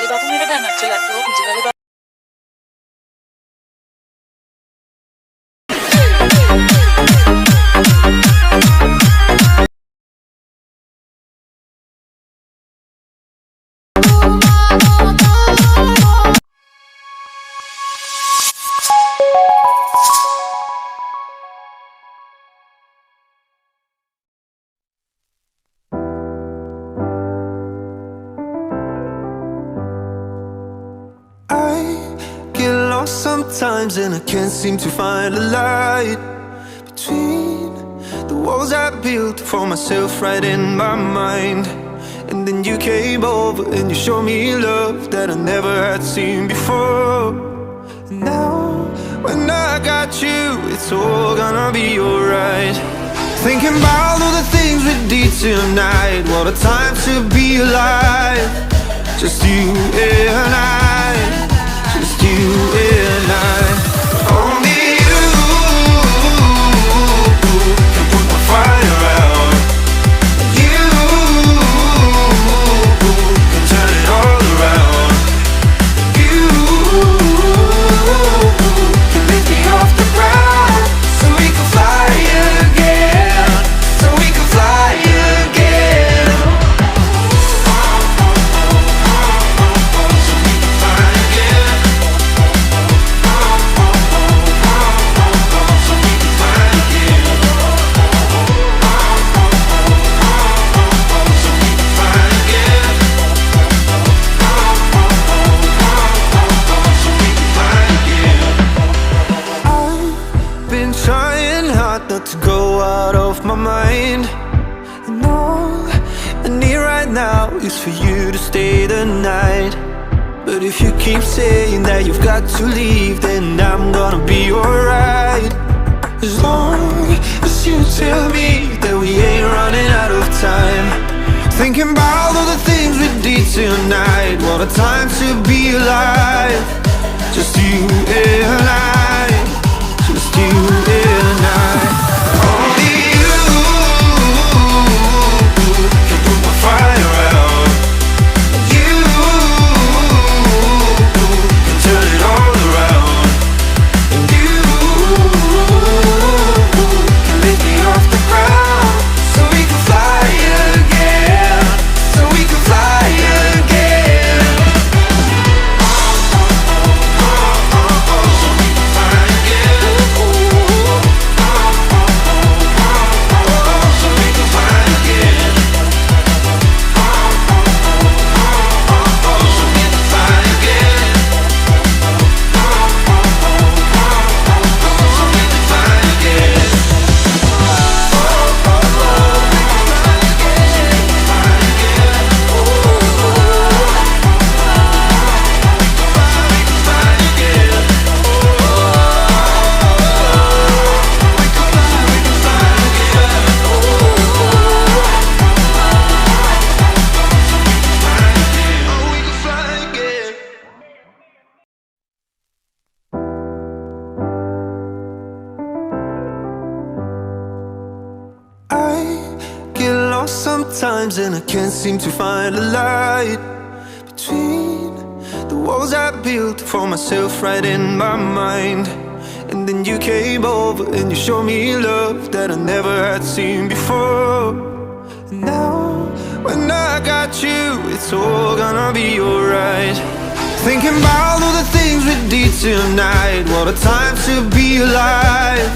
dopo mi vede a letto, dopo sometimes and I can't seem to find a light between the walls I built for myself right in my mind. And then you came over and you showed me love that I never had seen before. And now when I got you, it's all gonna be alright. Thinking about all the things we did tonight, what a time to be alive. Just you and I, just you and I. Only you can put my fire out. You can turn it all around. You can lift me off the ground, so we can fly again, so we can fly again. To go out of my mind, and all I need right now is for you to stay the night. But if you keep saying that you've got to leave, then I'm gonna be alright. As long as you tell me that we ain't running out of time. Thinking about all the things we did tonight, what a time to be alive. Just you and I, just you and I. Sometimes and I can't seem to find a light between the walls I built for myself right in my mind. And then you came over and you showed me love that I never had seen before. And now when I got you, it's all gonna be alright. Thinking about all the things we did tonight, what a time to be alive.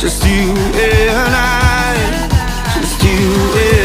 Just you and I, just you and I.